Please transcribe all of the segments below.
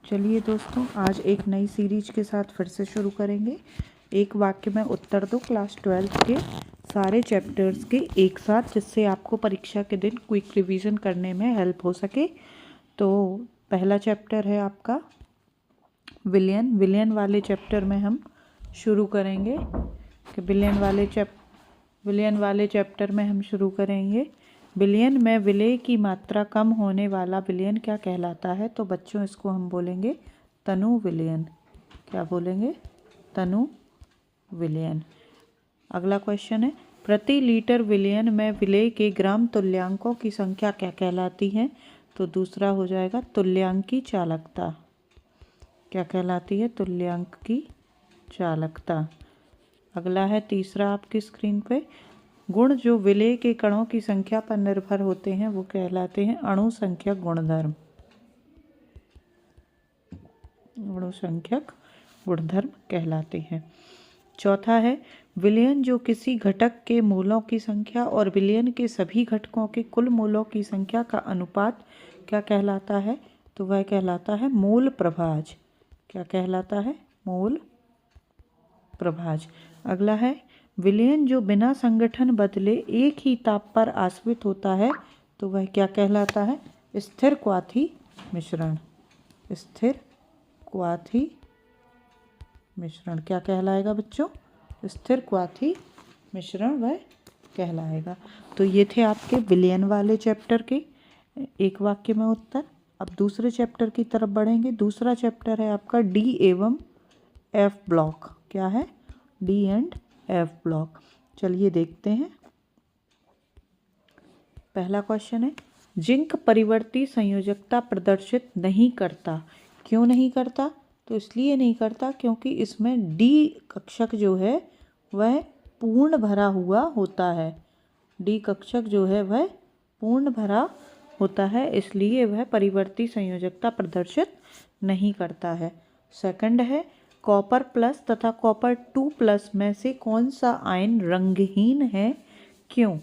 चलिए दोस्तों, आज एक नई सीरीज के साथ फिर से शुरू करेंगे। एक वाक्य में उत्तर दो क्लास 12 के सारे चैप्टर्स के एक साथ, जिससे आपको परीक्षा के दिन क्विक रिवीजन करने में हेल्प हो सके। तो पहला चैप्टर है आपका विलियन। विलियन वाले चैप्टर में हम शुरू करेंगे कि विलियन वाले चैप्टर में हम शुरू करेंगे। विलियन में विलय की मात्रा कम होने वाला विलियन क्या कहलाता है? तो बच्चों इसको हम बोलेंगे तनु विलियन। क्या बोलेंगे? तनु विलियन। अगला क्वेश्चन है, प्रति लीटर विलियन में विलय के ग्राम तुल्यांकों की संख्या क्या कहलाती है? तो दूसरा हो जाएगा तुल्यांक की चालकता। क्या कहलाती है? तुल्यांक की चालकता। अगला है तीसरा आपकी स्क्रीन पे, गुण जो विलय के कणों की संख्या पर निर्भर होते हैं वो कहलाते हैं अणुसंख्यक गुणधर्म। अणुसंख्यक गुणधर्म कहलाते हैं। चौथा है, विलयन जो किसी घटक के मूलों की संख्या और विलयन के सभी घटकों के कुल मूलों की संख्या का अनुपात क्या कहलाता है? तो वह कहलाता है मूल प्रभाज। क्या कहलाता है? मूल प्रभाज। अगला है, विलयन जो बिना संगठन बदले एक ही ताप पर आश्रित होता है तो वह क्या कहलाता है? स्थिर क्वाथी मिश्रण। स्थिर क्वाथी मिश्रण क्या कहलाएगा बच्चों? स्थिर क्वाथी मिश्रण वह कहलाएगा। तो ये थे आपके विलयन वाले चैप्टर के एक वाक्य में उत्तर। अब दूसरे चैप्टर की तरफ बढ़ेंगे। दूसरा चैप्टर है आपका डी एवं एफ ब्लॉक। क्या है? D and F block. चलिए देखते हैं। पहला क्वेश्चन है, जिंक परिवर्ती संयोजकता प्रदर्शित नहीं करता। क्यों नहीं करता? तो इसलिए नहीं करता क्योंकि इसमें डी कक्षक जो है वह पूर्ण भरा हुआ होता है। डी कक्षक जो है वह पूर्ण भरा होता है, इसलिए वह परिवर्ती संयोजकता प्रदर्शित नहीं करता है। सेकंड है, कॉपर प्लस तथा कॉपर 2 प्लस में से कौन सा आयन रंगहीन है? क्यों?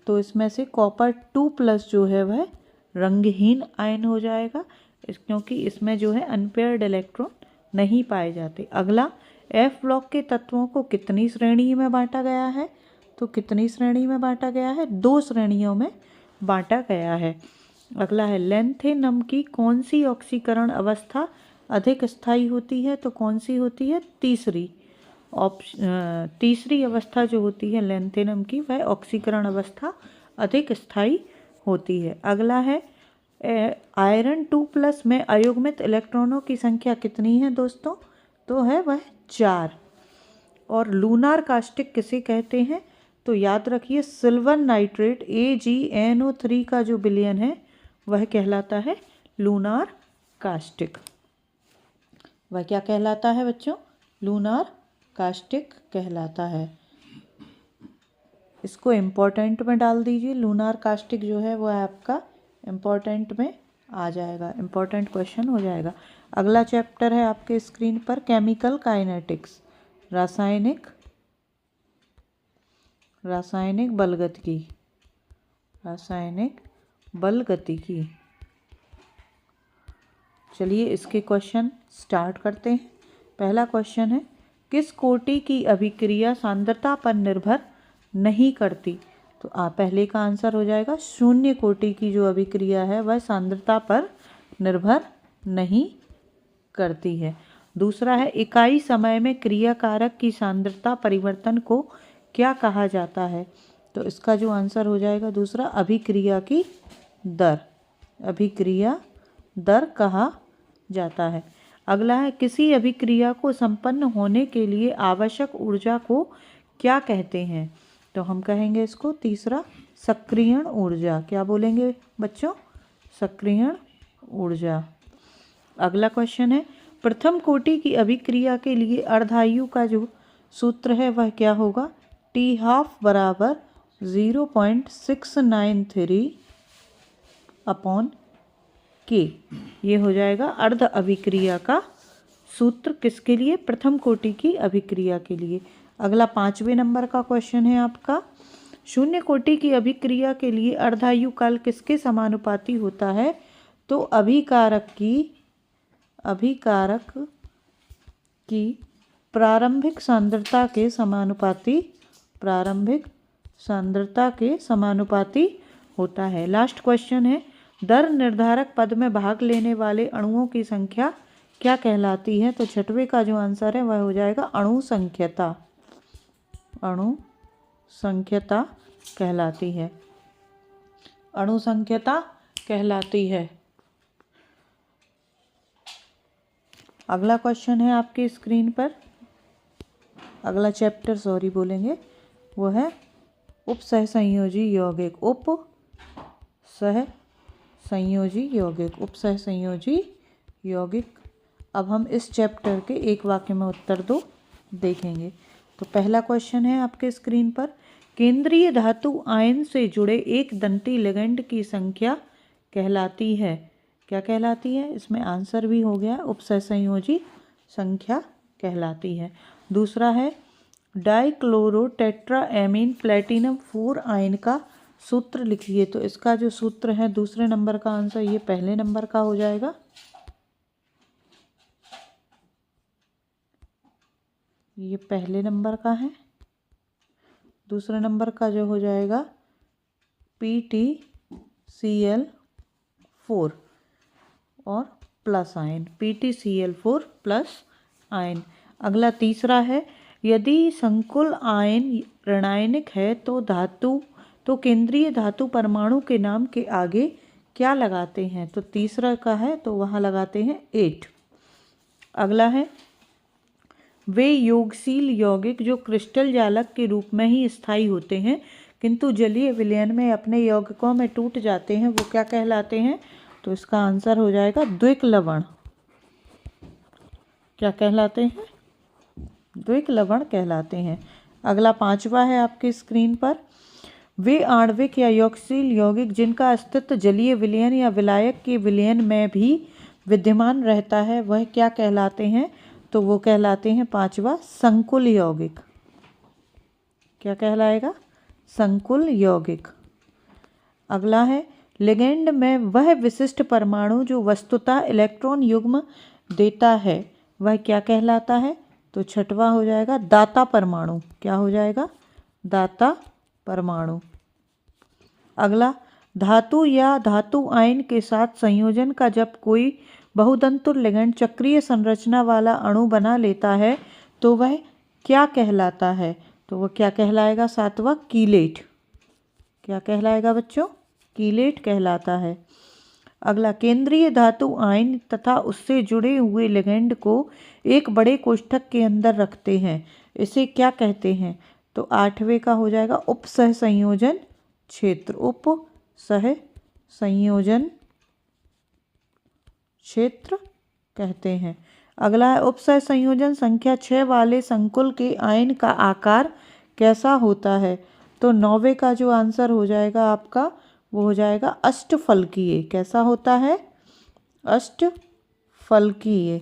तो इसमें से कॉपर 2 प्लस जो है वह रंगहीन आयन हो जाएगा, क्योंकि इसमें जो है अनपेयर्ड इलेक्ट्रॉन नहीं पाए जाते। अगला, एफ ब्लॉक के तत्वों को कितनी श्रेणी में बांटा गया है? तो कितनी श्रेणी में बांटा गया है? 2 श्रेणियों में बांटा गया है। अगला है, लैंथेनम की कौन सी ऑक्सीकरण अवस्था अधिक स्थायी होती है? तो कौन सी होती है? तीसरी अवस्था जो होती है लैंथेनम की वह ऑक्सीकरण अवस्था अधिक स्थायी होती है। अगला है, आयरन 2 प्लस में अयुग्मित इलेक्ट्रॉनों की संख्या कितनी है दोस्तों? तो है वह 4। और लूनार कास्टिक किसे कहते हैं? तो याद रखिए, सिल्वर नाइट्रेट AgNO3 का जो विलयन है वह कहलाता है लूनार कास्टिक। वह क्या कहलाता है बच्चों? लूनार कास्टिक कहलाता है। इसको इम्पोर्टेंट में डाल दीजिए। लूनार कास्टिक जो है वह आपका इम्पोर्टेंट में आ जाएगा, इम्पोर्टेंट क्वेश्चन हो जाएगा। अगला चैप्टर है आपके स्क्रीन पर केमिकल काइनेटिक्स। रासायनिक बलगतिकी। रासायनिक बलगतिकी। चलिए इसके क्वेश्चन स्टार्ट करते हैं। पहला क्वेश्चन है, किस कोटि की अभिक्रिया सांद्रता पर निर्भर नहीं करती? तो पहले का आंसर हो जाएगा शून्य कोटि की जो अभिक्रिया है वह सांद्रता पर निर्भर नहीं करती है। दूसरा है, इकाई समय में क्रियाकारक की सांद्रता परिवर्तन को क्या कहा जाता है? तो इसका जो आंसर हो जाएगा दूसरा, अभिक्रिया की दर। अभिक्रिया दर कहा जाता है। अगला है, किसी अभिक्रिया को संपन्न होने के लिए आवश्यक ऊर्जा को क्या कहते हैं? तो हम कहेंगे इसको तीसरा, सक्रियण ऊर्जा। क्या बोलेंगे बच्चों? सक्रियण ऊर्जा। अगला क्वेश्चन है, प्रथम कोटि की अभिक्रिया के लिए अर्धायु का जो सूत्र है वह क्या होगा? T½ बराबर 0.693 अपॉन K। ये हो जाएगा अर्ध अभिक्रिया का सूत्र। किसके लिए? प्रथम कोटि की अभिक्रिया के लिए। अगला 5वें नंबर का क्वेश्चन है आपका, शून्य कोटि की अभिक्रिया के लिए अर्धायु काल किसके समानुपाती होता है? तो अभिकारक की अभिकारक की प्रारंभिक सांद्रता के समानुपाती होता है। लास्ट क्वेश्चन है, दर निर्धारक पद में भाग लेने वाले अणुओं की संख्या क्या कहलाती है? तो छठवें का जो आंसर है वह हो जाएगा अणु संख्यता। अणु संख्यता कहलाती है। अणु संख्यता कहलाती है। अगला क्वेश्चन है आपकी स्क्रीन पर, अगला चैप्टर बोलेंगे, वो है उप सहसंयोजी यौगिक। उप सहसंयोजी यौगिक। अब हम इस चैप्टर के एक वाक्य में उत्तर दो देखेंगे। तो पहला क्वेश्चन है आपके स्क्रीन पर, केंद्रीय धातु आयन से जुड़े एक दंती लिगेंड की संख्या कहलाती है। क्या कहलाती है? इसमें आंसर भी हो गया, उपसहसंयोजी संख्या कहलाती है। दूसरा है, डाइक्लोरोटेट्राएमीन प्लेटिनम 4 आयन का सूत्र लिखिए। तो इसका जो सूत्र है दूसरे नंबर का आंसर ये पहले नंबर का हो जाएगा। ये पहले नंबर का है। दूसरे नंबर का जो हो जाएगा PtCl4 और plus ion, PtCl4 plus ion. अगला तीसरा है, यदि संकुल आयन ऋणायनिक है तो केंद्रीय धातु परमाणु के नाम के आगे क्या लगाते हैं? तो तीसरा का है तो वहाँ लगाते हैं 8। अगला है, वे योगशील यौगिक जो क्रिस्टल जालक के रूप में ही स्थायी होते हैं किंतु जलीय विलयन में अपने यौगिकों में टूट जाते हैं, वो क्या कहलाते हैं? तो इसका आंसर हो जाएगा द्विक लवण। क्या कहलाते हैं? द्विक लवण कहलाते हैं। अगला पांचवा है आपके स्क्रीन पर, वे आणविक या यौगशील यौगिक जिनका अस्तित्व जलीय विलयन या विलायक के विलयन में भी विद्यमान रहता है वह क्या कहलाते हैं? तो वो कहलाते हैं पांचवा संकुल यौगिक। क्या कहलाएगा? संकुल यौगिक। अगला है, लिगेंड में वह विशिष्ट परमाणु जो वस्तुतः इलेक्ट्रॉन युग्म देता है वह क्या कहलाता है? तो छठवा हो जाएगा दाता परमाणु। क्या हो जाएगा? दाता परमाणु। अगला, धातु या धातु आयन के साथ संयोजन का जब कोई बहुतंतुर लिगेंड चक्रीय संरचना वाला अणु बना लेता है तो वह क्या कहलाता है? तो वह क्या कहलाएगा? सातवां कीलेट। क्या कहलाएगा बच्चों? कीलेट कहलाता है। अगला, केंद्रीय धातु आयन तथा उससे जुड़े हुए लिगेंड को एक बड़े कोष्ठक के अंदर रखते हैं, इसे क्या कहते हैं? तो आठवें का हो जाएगा उप सहसंयोजन क्षेत्र। उप सहसंयोजन क्षेत्र कहते हैं। अगला है, उप सहसंयोजन संख्या 6 वाले संकुल के आयन का आकार कैसा होता है? तो 9वें का जो आंसर हो जाएगा आपका वो हो जाएगा अष्टफलकीय। कैसा होता है? अष्टफलकीय।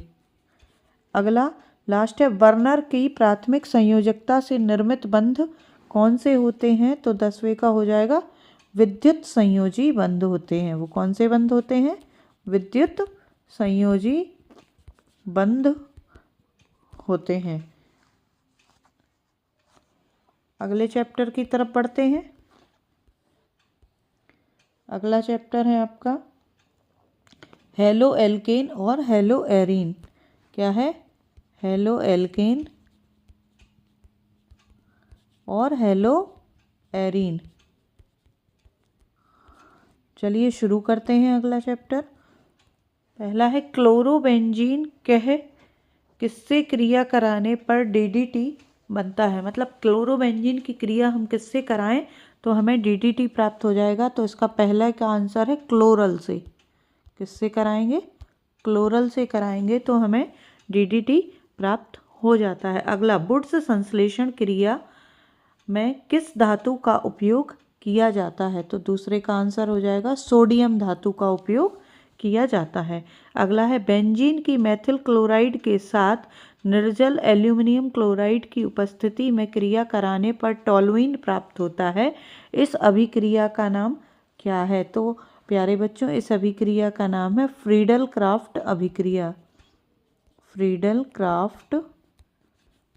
अगला लास्ट है, बर्नर की प्राथमिक संयोजकता से निर्मित बंध कौन से होते हैं? तो 10वें का हो जाएगा विद्युत संयोजी बंध होते हैं। वो कौन से बंध होते हैं? विद्युत संयोजी बंध होते हैं। अगले चैप्टर की तरफ बढ़ते हैं। अगला चैप्टर है आपका हेलो एल्केन और हेलो एरीन। क्या है? हेलो एल्केन और हेलो एरीन। चलिए शुरू करते हैं अगला चैप्टर। पहला है, क्लोरोबेंजीन किससे क्रिया कराने पर DDT बनता है? मतलब क्लोरोबेंजीन की क्रिया हम किससे कराएं तो हमें DDT प्राप्त हो जाएगा। तो इसका पहला का आंसर है क्लोरल से। किससे कराएंगे? क्लोरल से कराएंगे तो हमें DDT प्राप्त हो जाता है। अगला, वुड्स संश्लेषण क्रिया में किस धातु का उपयोग किया जाता है? तो दूसरे का आंसर हो जाएगा सोडियम धातु का उपयोग किया जाता है। अगला है, बेंजीन की मेथिल क्लोराइड के साथ निर्जल एल्यूमिनियम क्लोराइड की उपस्थिति में क्रिया कराने पर टॉलुइन प्राप्त होता है। इस अभिक्रिया का नाम क्या है? तो प्यारे बच्चों, इस अभिक्रिया का नाम है फ्रीडल क्राफ्ट अभिक्रिया। Friedel craft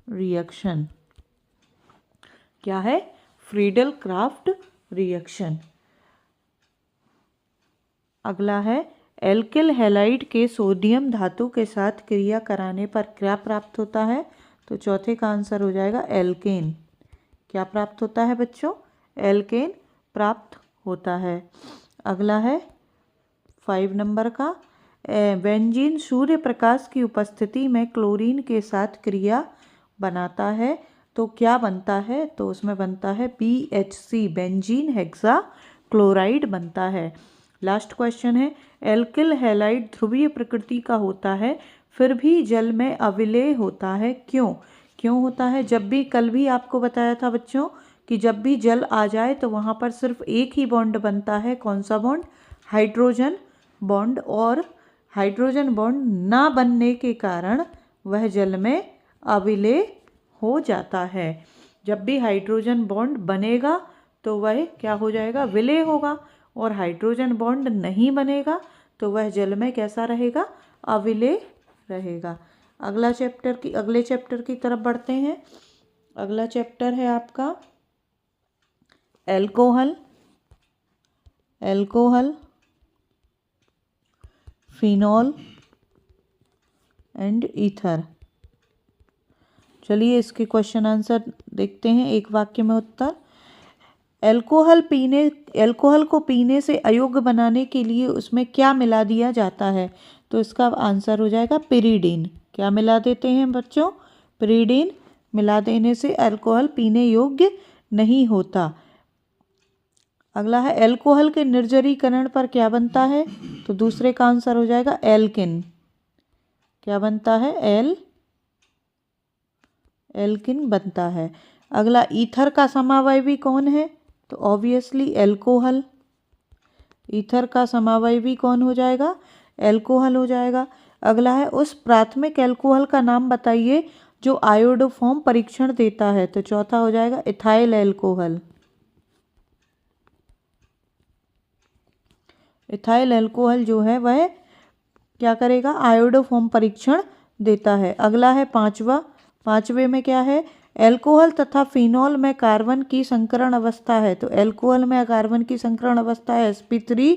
reaction. क्या है? Friedel craft reaction. अगला है एल्किल हैलाइड के सोडियम धातु के साथ क्रिया कराने पर क्या प्राप्त होता है? तो चौथे का आंसर हो जाएगा एल्केन। क्या प्राप्त होता है बच्चों? एल्केन प्राप्त होता है। अगला है 5 नंबर का, बेंजीन सूर्य प्रकाश की उपस्थिति में क्लोरीन के साथ क्रिया बनाता है तो क्या बनता है? तो उसमें बनता है BHC, बेंजीन हेक्सा क्लोराइड बनता है। लास्ट क्वेश्चन है, एल्किल हैलाइड ध्रुवीय प्रकृति का होता है फिर भी जल में अविलेय होता है, क्यों? क्यों होता है? जब भी, कल भी आपको बताया था बच्चों कि जब भी जल आ जाए तो वहाँ पर सिर्फ एक ही बॉन्ड बनता है। कौन सा बॉन्ड? Hydrogen bond. और हाइड्रोजन बॉन्ड ना बनने के कारण वह जल में अविलेय हो जाता है। जब भी हाइड्रोजन बॉन्ड बनेगा तो वह क्या हो जाएगा? विलेय होगा। और हाइड्रोजन बॉन्ड नहीं बनेगा तो वह जल में कैसा रहेगा? अविलेय रहेगा। अगले चैप्टर की तरफ बढ़ते हैं। अगला चैप्टर है आपका एल्कोहल, फिनॉल एंड ईथर। चलिए इसके क्वेश्चन आंसर देखते हैं। एक वाक्य में उत्तर। एल्कोहल को पीने से अयोग्य बनाने के लिए उसमें क्या मिला दिया जाता है? तो इसका आंसर हो जाएगा पिरीडीन। क्या मिला देते हैं बच्चों? पिरीडीन मिला देने से अल्कोहल पीने योग्य नहीं होता। अगला है एल्कोहल के निर्जरीकरण पर क्या बनता है? तो दूसरे का आंसर हो जाएगा एल्किन। क्या बनता है? एल्किन बनता है। अगला ईथर का समावयवी कौन है? तो ऑब्वियसली एल्कोहल। ईथर का समावयवी कौन हो जाएगा? एल्कोहल हो जाएगा। अगला है उस प्राथमिक एल्कोहल का नाम बताइए जो आयोडोफॉर्म परीक्षण देता है। तो चौथा हो जाएगा इथाइल एल्कोहल। इथाइल एल्कोहल जो है वह क्या करेगा? आयोडोफॉर्म परीक्षण देता है। अगला है पांचवे में क्या है? एल्कोहल तथा फिनॉल में कार्बन की संकरण अवस्था है। तो एल्कोहल में कार्बन की संकरण अवस्था है sp3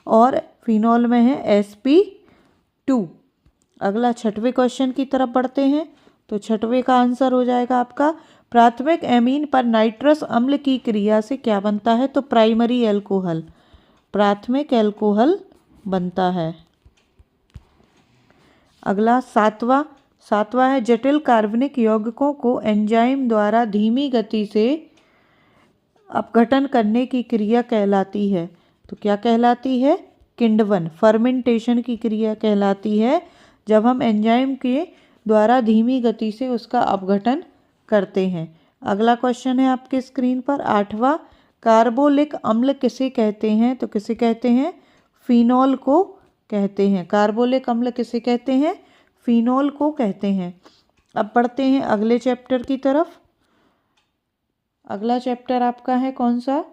और फिनॉल में है sp2। अगला छठवें क्वेश्चन की तरफ बढ़ते हैं। तो छठवें का आंसर हो जाएगा आपका प्राथमिक एमीन पर नाइट्रस अम्ल की क्रिया से क्या बनता है? तो प्राइमरी एल्कोहल, प्राथमिक एल्कोहल बनता है। अगला सातवां है जटिल कार्बनिक यौगिकों को एंजाइम द्वारा धीमी गति से अपघटन करने की क्रिया कहलाती है। तो क्या कहलाती है? किण्वन, फर्मेंटेशन की क्रिया कहलाती है जब हम एंजाइम के द्वारा धीमी गति से उसका अपघटन करते हैं। अगला क्वेश्चन है आपके स्क्रीन पर 8वां, कार्बोलिक अम्ल किसे कहते हैं? तो किसे कहते हैं? फिनॉल को कहते हैं। कार्बोलिक अम्ल किसे कहते हैं? फिनॉल को कहते हैं। अब बढ़ते हैं अगले चैप्टर की तरफ। अगला चैप्टर आपका है कौन सा?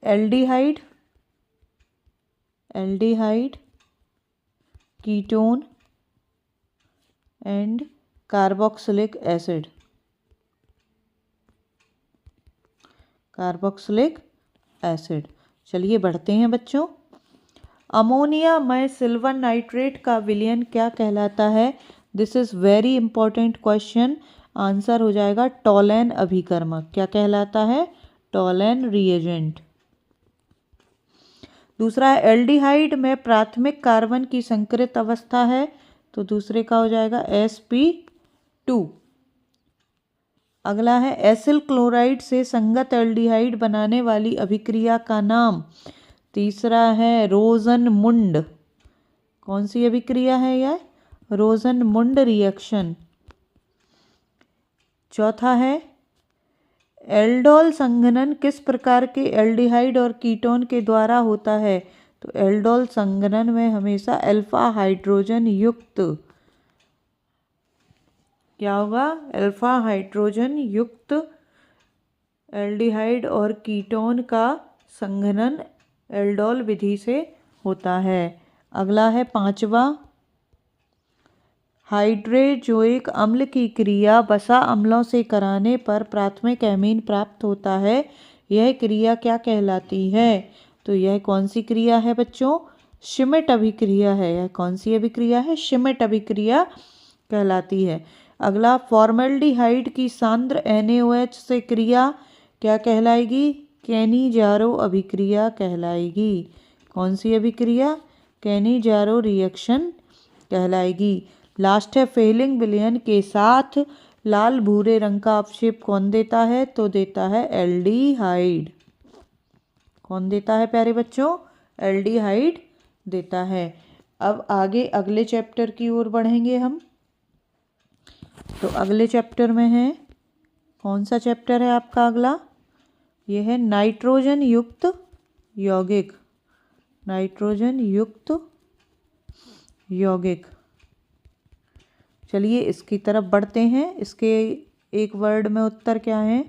Aldehyde, ketone and carboxylic acid. चलिए बढ़ते हैं बच्चों। अमोनिया में सिल्वर नाइट्रेट का विलयन क्या कहलाता है? This is very important question. Answer हो जाएगा टोलेन अभिकर्मक। क्या कहलाता है? Tollens reagent. दूसरा है एल्डिहाइड में प्राथमिक कार्बन की संकरित अवस्था है। तो दूसरे का हो जाएगा sp2। अगला है एसिल क्लोराइड से संगत एल्डिहाइड बनाने वाली अभिक्रिया का नाम। तीसरा है रोजनमुंड। कौन सी अभिक्रिया है यह? रोजनमुंड रिएक्शन। चौथा है एल्डोल संघनन किस प्रकार के एल्डिहाइड और कीटोन के द्वारा होता है? तो एल्डोल संघनन में हमेशा अल्फा हाइड्रोजन युक्त क्या होगा? अल्फा हाइड्रोजन युक्त एल्डिहाइड और कीटोन का संघनन एल्डोल विधि से होता है। अगला है 5वां हाइड्रोजोइक अम्ल की क्रिया वसा अम्लों से कराने पर प्राथमिक एमीन प्राप्त होता है। यह क्रिया क्या कहलाती है? तो यह कौन सी क्रिया है बच्चों? श्मिट अभिक्रिया है। यह कौन सी अभिक्रिया है? श्मिट अभिक्रिया कहलाती है। अगला, फॉर्मल्डिहाइड की सांद्र NaOH से क्रिया क्या कहलाएगी? कैनिजारो अभिक्रिया कहलाएगी। कौन सी अभिक्रिया? कैनिजारो रिएक्शन कहलाएगी। लास्ट है, फेलिंग विलयन के साथ लाल भूरे रंग का अवक्षेप कौन देता है? तो देता है एल्डिहाइड। कौन देता है प्यारे बच्चों? एल्डिहाइड देता है। अब आगे अगले चैप्टर की ओर बढ़ेंगे हम। तो अगले चैप्टर में है, कौन सा चैप्टर है आपका अगला? यह है नाइट्रोजन युक्त यौगिक। नाइट्रोजन युक्त यौगिक। चलिए इसकी तरफ बढ़ते हैं। इसके एक वर्ड में उत्तर क्या है?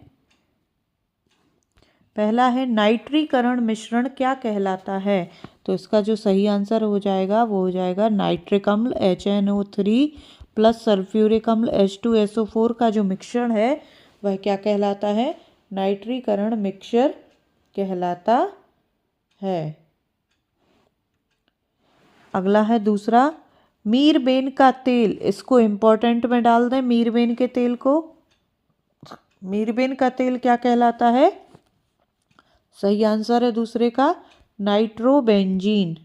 पहला है, नाइट्रीकरण मिश्रण क्या कहलाता है? तो इसका जो सही आंसर हो जाएगा वो हो जाएगा नाइट्रिक अम्ल HNO3 प्लस सल्फ्यूरिक अम्ल H2SO4 का जो मिश्रण है वह क्या कहलाता है? नाइट्रीकरण मिक्सचर कहलाता है। अगला है दूसरा, मीरबेन का तेल। इसको इम्पोर्टेंट में डाल दें, मीरबेन के तेल को। मीरबेन का तेल क्या कहलाता है? सही आंसर है दूसरे का नाइट्रोबेंजीन।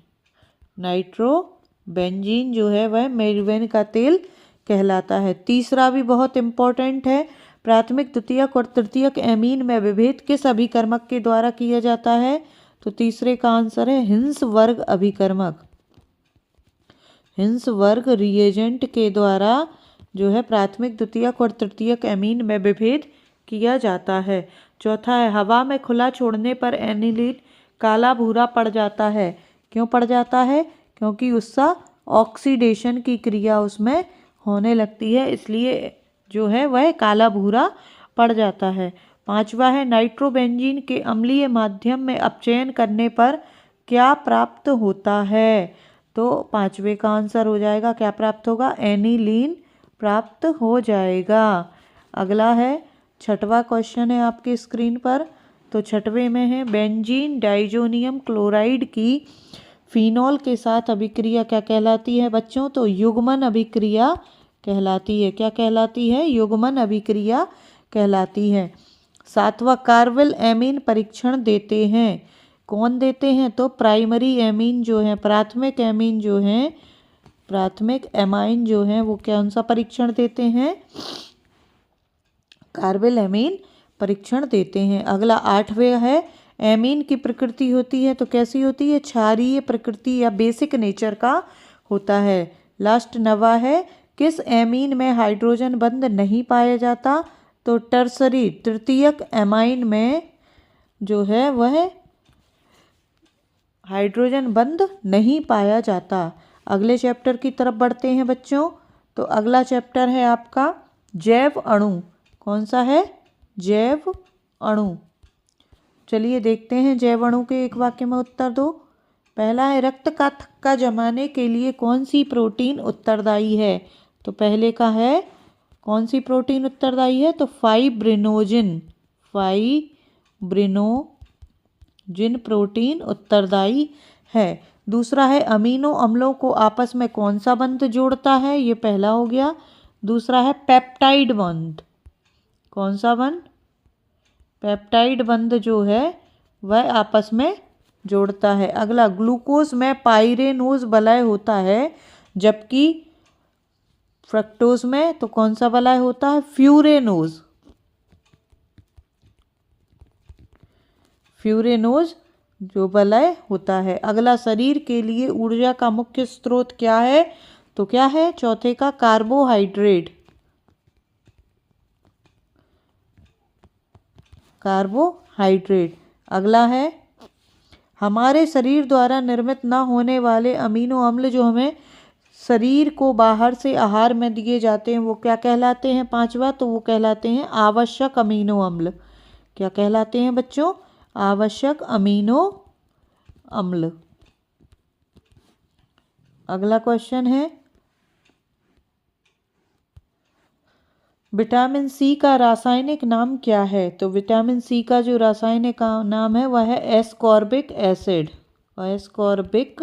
नाइट्रोबेंजीन जो है वह मीरबेन का तेल कहलाता है। तीसरा भी बहुत इम्पोर्टेंट है, प्राथमिक द्वितीयक और तृतीयक एमीन में विभेद किस अभिकर्मक के द्वारा किया जाता है? तो तीसरे का आंसर है हिंस वर्ग अभिकर्मक। हिंस वर्ग रिएजेंट के द्वारा जो है प्राथमिक द्वितीयक और तृतीयक एमीन में विभेद किया जाता है। चौथा है, हवा में खुला छोड़ने पर एनिलीन काला भूरा पड़ जाता है। क्यों पड़ जाता है? क्योंकि उसका ऑक्सीडेशन की क्रिया उसमें होने लगती है, इसलिए जो है वह काला भूरा पड़ जाता है। पांचवा है, नाइट्रोबेंजीन के अम्लीय माध्यम में अपचयन करने पर क्या प्राप्त होता है? तो पांचवे का आंसर हो जाएगा, क्या प्राप्त होगा? एनिलीन प्राप्त हो जाएगा। अगला है, छठवां क्वेश्चन है आपके स्क्रीन पर। तो छठवें में है, बेंजीन डाइजोनियम क्लोराइड की फिनॉल के साथ अभिक्रिया क्या कहलाती है बच्चों? तो युग्मन अभिक्रिया कहलाती है। क्या कहलाती है? युग्मन अभिक्रिया कहलाती है। सातवां, कार्विल एमीन परीक्षण देते हैं। कौन देते हैं? तो प्राइमरी एमीन जो है, प्राथमिक एमीन जो है, प्राथमिक एमाइन जो है वो कौन सा परीक्षण देते हैं? कार्विल एमीन परीक्षण देते हैं। अगला आठवें है, एमीन की प्रकृति होती है तो कैसी होती है? क्षारीय प्रकृति या बेसिक नेचर का होता है। लास्ट नवा है, किस एमीन में हाइड्रोजन बंध नहीं पाया जाता? तो टर्सरी तृतीयक एमाइन में जो है वह हाइड्रोजन बंध नहीं पाया जाता। अगले चैप्टर की तरफ बढ़ते हैं बच्चों। तो अगला चैप्टर है आपका जैव अणु। कौन सा है? जैव अणु। चलिए देखते हैं जैव अणु के एक वाक्य में उत्तर दो। पहला है, रक्त का थक्का जमाने के लिए कौन सी प्रोटीन उत्तरदायी है? तो पहले का है, कौन सी प्रोटीन उत्तरदायी है? तो फाइब्रिनोजिन। फाइब्रिनोजिन प्रोटीन उत्तरदायी है। दूसरा है, अमीनो अम्लों को आपस में कौन सा बंध जोड़ता है? ये पहला हो गया। दूसरा है पेप्टाइड बंध। कौन सा बंध? पेप्टाइड बंध जो है वह आपस में जोड़ता है। अगला, ग्लूकोज में पाइरेनोज वलय होता है जबकि फ्रक्टोज में तो कौन सा वलय होता है? फ्यूरेनोज। फ्यूरेनोज जो वलय होता है। अगला, शरीर के लिए ऊर्जा का मुख्य स्रोत क्या है? तो क्या है? चौथे का कार्बोहाइड्रेट। कार्बोहाइड्रेट। अगला है, हमारे शरीर द्वारा निर्मित न होने वाले अमीनो अम्ल जो हमें शरीर को बाहर से आहार में दिए जाते हैं वो क्या कहलाते हैं? पांचवा, तो वो कहलाते हैं आवश्यक अमीनो अम्ल। क्या कहलाते हैं बच्चों? आवश्यक अमीनो अम्ल। अगला क्वेश्चन है, विटामिन सी का रासायनिक नाम क्या है? तो विटामिन सी का जो रासायनिक नाम है वह है एस्कॉर्बिक एसिड। एस्कॉर्बिक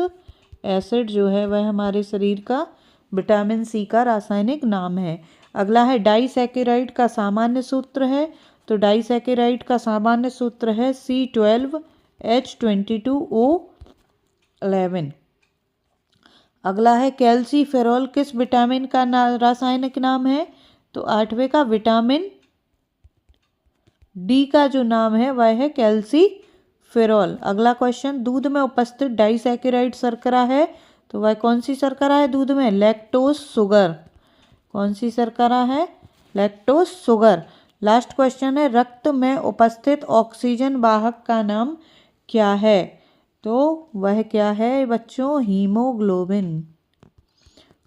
एसिड जो है वह हमारे शरीर का विटामिन सी का रासायनिक नाम है। अगला है डाइसैकेराइड का सामान्य सूत्र है। तो डाइसैकेराइड का सामान्य सूत्र है C12H22O11। अगला है कैल्सीफेरॉल किस विटामिन का रासायनिक नाम है? तो 8वें का विटामिन डी का जो नाम है वह है कैल्सीफेरॉल। अगला क्वेश्चन, दूध में उपस्थित डाइसैकेराइड शर्करा है तो वह कौन सी शर्करा है दूध में? Lactose sugar. कौन सी शर्करा है? Lactose sugar. लास्ट क्वेश्चन है, रक्त में उपस्थित ऑक्सीजन वाहक का नाम क्या है? तो वह क्या है बच्चों? हीमोग्लोबिन।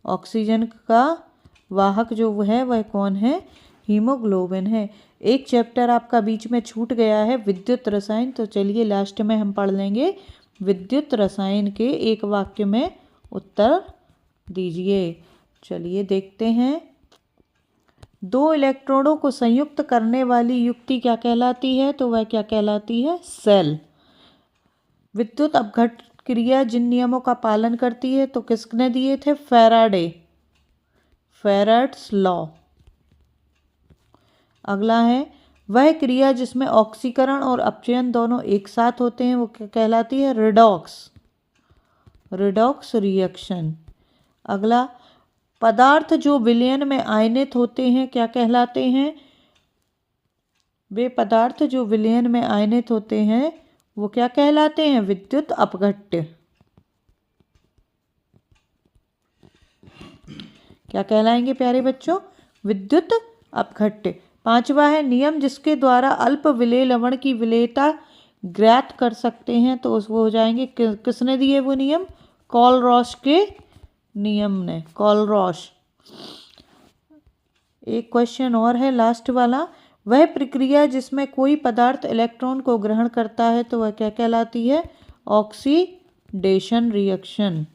ऑक्सीजन का वाहक जो है वह कौन है? हीमोग्लोबिन है। एक चैप्टर आपका बीच में छूट गया है, विद्युत रसायन। तो चलिए लास्ट में हम पढ़ लेंगे विद्युत रसायन के एक वाक्य में उत्तर दीजिए। चलिए देखते हैं। दो इलेक्ट्रॉनों को संयुक्त करने वाली युक्ति क्या कहलाती है? तो वह क्या कहलाती है? सेल। विद्युत अपघट्ट क्रिया जिन नियमों का पालन करती है तो किसने दिए थे? Faraday, Faraday's law. अगला है, वह क्रिया जिसमें ऑक्सीकरण और अपचयन दोनों एक साथ होते हैं वो क्या कहलाती है? Redox, redox reaction. अगला, पदार्थ जो विलयन में आयनित होते हैं क्या कहलाते हैं? वे पदार्थ जो विलयन में आयनित होते हैं वो क्या कहलाते हैं? विद्युत अपघट्य। क्या कहलाएंगे प्यारे बच्चों? विद्युत अपघट्य। 5वां है, नियम जिसके द्वारा अल्प विलेय लवण की विलेयता ज्ञात कर सकते हैं तो वो हो जाएंगे, किसने दिए वो नियम? कॉलरॉश के नियम ने, कॉलरॉश। एक क्वेश्चन और है लास्ट वाला, वह प्रक्रिया जिसमें कोई पदार्थ इलेक्ट्रॉन को ग्रहण करता है तो वह क्या कहलाती है? Oxidation reaction,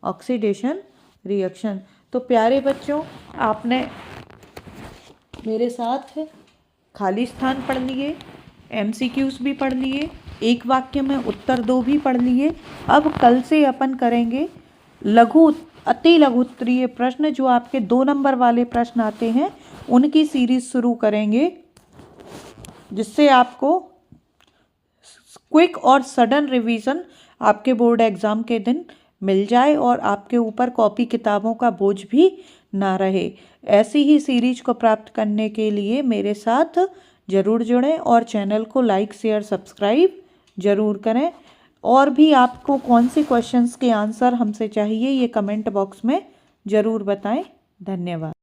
oxidation reaction. तो प्यारे बच्चों, आपने मेरे साथ खाली स्थान पढ़ लिए, MCQs भी पढ़ लिए, एक वाक्य में उत्तर दो भी पढ़ लिए। अब कल से अपन करेंगे लघु अति लघु उत्तरीय प्रश्न, जो आपके 2 नंबर वाले प्रश्न आते हैं उनकी सीरीज शुरू करेंगे, जिससे आपको क्विक और सडन रिवीजन आपके बोर्ड एग्जाम के दिन मिल जाए और आपके ऊपर कॉपी किताबों का बोझ भी ना रहे। ऐसी ही सीरीज को प्राप्त करने के लिए मेरे साथ जरूर जुड़ें और चैनल को लाइक शेयर सब्सक्राइब जरूर करें। और भी आपको कौन से क्वेश्चंस के आंसर हमसे चाहिए ये कमेंट बॉक्स में ज़रूर बताएं। धन्यवाद।